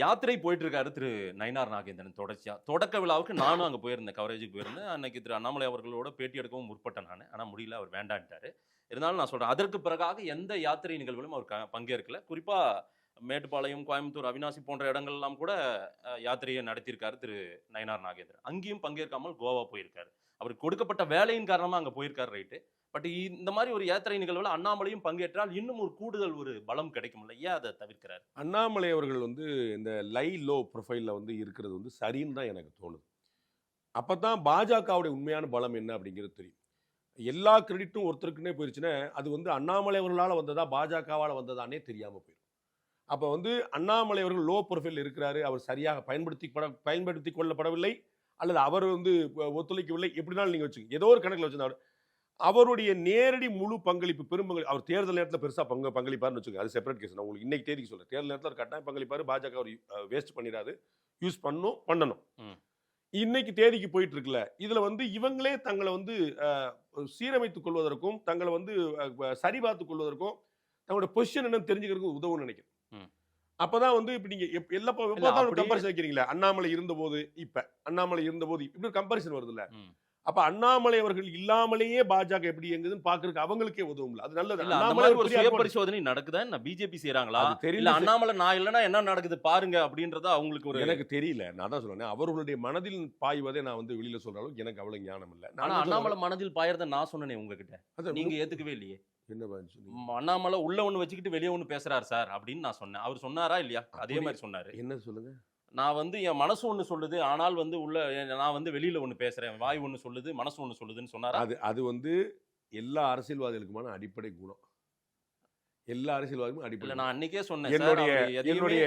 யாத்திரை போயிட்டு இருக்காரு திரு நயினார் நாகேந்திரன் தொடர்ச்சியா. தொடக்க விழாவுக்கு நானும் அங்க போயிருந்தேன். கவரேஜுக்கு போயிருந்தேன். அன்னைக்கு திரு அண்ணாமலை அவர்களோட பேட்டி எடுக்கவும் முற்பட்டேன் நானு. ஆனா முடியல. அவர் வேண்டான்ட்டாரு. இருந்தாலும் நான் சொல்றேன். அதற்கு பிறகாக எந்த யாத்திரை நிகழ்விலும் அவர் பங்கேற்கல. குறிப்பா மேட்டுப்பாளையம், கோயம்புத்தூர், அவிநாசி போன்ற இடங்கள்லாம் கூட யாத்திரையை நடத்தியிருக்காரு திரு நயினார் நாகேந்திரன். அங்கேயும் பங்கேற்காமல் கோவா போயிருக்காரு. அவருக்கு கொடுக்கப்பட்ட வேலையின் காரணமா அங்க போயிருக்காரு ரைட்டு. பட் இந்த மாரி ஒரு யாத்திரை நிகழ்வுல அண்ணாமலையும் பங்கேற்றால் இன்னும் ஒரு கூடுதல் ஒரு பலம் கிடைக்கும்ல. ஏன் அத தவிர்க்கிறாரு? அண்ணாமலை அவர்கள் இந்த லை லோ ப்ரொஃபைல்ல இருக்கிறது சரின்னு தான் எனக்கு தோணுது. அப்பதான் பாஜகவுடைய உண்மையான பலம் என்ன அப்படிங்கிறது தெரியும். எல்லா கிரெடிட்டும் ஒருத்தருக்குன்னே போயிருச்சுன்னா அது அண்ணாமலை அவர்களால வந்ததா பாஜகவால வந்ததானே தெரியாம போயிடும். அப்ப அண்ணாமலை அவர்கள் லோ ப்ரொஃபைல் இருக்கிறாரு, அவர் சரியாக பயன்படுத்திக் கொள்ளப்படவில்லை, அல்லது அவர் ஒத்துழைக்கவில்லை, எப்படினாலும் நீங்க வச்சுங்க, ஏதோ ஒரு கணக்கில் வச்சிருந்தாரு. அவருடைய நேரடி முழு பங்களிப்பு பெரும்பங்களிப்பு அவர் தேர்தல் நேரத்தில் பெருசா பங்களிப்பாருன்னு வச்சுக்கோங்க, அது செப்பரேட் கேஸ். நான் உங்களுக்கு இன்னைக்கு தேதிக்கு சொல்றேன். தேர்தல் நேரத்தில் கட்டாயம் பங்களிப்பாரு. பாஜக அவர் வேஸ்ட் பண்ணிடாது, யூஸ் பண்ணணும். இன்னைக்கு தேதிக்கு போயிட்டு இருக்குல்ல, இதுல இவங்களே தங்களை சீரமைத்துக் கொள்வதற்கும், தங்களை சரிபார்த்துக் கொள்வதற்கும், தங்களோட பொசிஷன் என்னன்னு தெரிஞ்சுக்கிறதுக்கு உதவும் நினைக்கிறேன். அப்பதான் இப்ப நீங்க எல்லா கம்பேரிசன் வைக்கிறீங்களா, அண்ணாமலை இருந்தபோது இப்ப, அண்ணாமலை இருந்தபோது இப்படி கம்பேரிசன் வருது இல்ல. அப்ப அண்ணாமலை அவர்கள் இல்லாமலேயே பாஜக எப்படி இயங்குதுன்னு பாக்குறதுக்கு அவங்களுக்கே உதவும்ல. அது நல்லது. அண்ணாமலை ஒரு சுய பரிசோதனை நடக்குதா என்ன? பிஜேபி செய்றாங்களா? இல்ல அண்ணாமலை நான் இல்லனா என்ன நடக்குது பாருங்க அப்படின்றத அவங்களுக்கு ஒரு எனக்கு தெரியல. நான் தான் சொல்றேன், அவர்களுடைய மனதில் பாய்வதை நான் வெளியில சொல்ற அளவுக்கு எனக்கு அவ்வளவு ஞானம் இல்ல. ஆனா அண்ணாமலை மனதில் பாயறத நான் சொன்னேனே உங்ககிட்ட. நீங்க ஏத்துக்கவே இல்லையே. என்ன சொன்னீங்க? அண்ணாமலை உள்ள ஒண்ணு வச்சுக்கிட்டு வெளிய ஒண்ணு பேசுறாரு சார் அப்படின்னு நான் சொன்னேன். அவர் சொன்னாரா இல்லையா? அதே மாதிரி சொன்னாரு. என்ன சொல்லுங்க? நான் என் மனசு ஒண்ணு சொல்லுது, ஆனால் உள்ள நான் வெளியில ஒண்ணு பேசுறேன். வாய் ஒண்ணு சொல்லுது, மனசு ஒண்ணு சொல்லுதுன்னு சொன்னாரா? அது எல்லா அரசியல்வாதிகளுக்குமான அடிப்படை குணம். எல்லா அரசியல்வாதிகளும் அடிப்படை. இல்ல நான் அன்னைக்கே சொன்னேன். என்னுடைய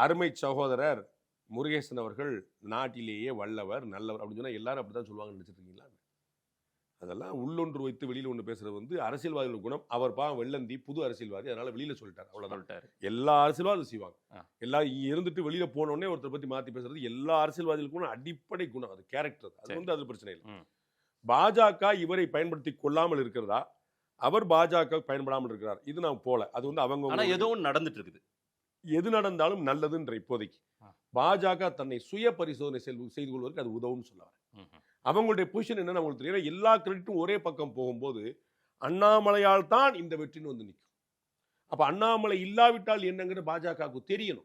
அருமை சகோதரர் முருகேசன் அவர்கள் நாட்டிலேயே வல்லவர், நல்லவர் அப்படின்னு சொன்னா எல்லாரும் அப்படித்தான் சொல்லுவாங்கன்னு நினைச்சிட்டு இருக்கீங்களா? அதெல்லாம் உள்ளொன்று வைத்து வெளியில ஒன்று பேசுறது அரசியல்வாதிகள் குணம். அவர் வெள்ளந்தி புது அரசியல்வாதி, அதனால வெளியில சொல்லிட்டார். அவ்வளவுதான். எல்லா அரசியல்வாதியும் செய்வாங்க. எல்லாம் இருந்துட்டு வெளியில போனோடனே ஒருத்தர் பத்தி மாத்தி பேசுறது எல்லா அரசியல்வாதிகளுக்கும் அடிப்படை குணம். அது கேரக்டர். அது அது பிரச்சனை இல்லை. பாஜக இவரை பயன்படுத்தி கொள்ளாமல் இருக்கிறதா, அவர் பாஜக பயன்படாமல் இருக்கிறார், இது நான் போல. அது அவங்க ஏதோ நடந்துட்டு இருக்குது. எது நடந்தாலும் நல்லதுன்ற இப்போதைக்கு பாஜக தன்னை சுய பரிசோதனை செய்து கொள்வதற்கு அது உதவும் சொல்ல. அவங்களுடைய பொசிஷன் என்னன்னு அவங்களுக்கு தெரியும். எல்லா கிரெடிட்டும் ஒரே பக்கம் போகும்போது அண்ணாமலையால் தான் இந்த வெற்றின்னு நிற்கும். அப்ப அண்ணாமலை இல்லாவிட்டால் என்னங்கிற பாஜகவுக்கு தெரியணும்.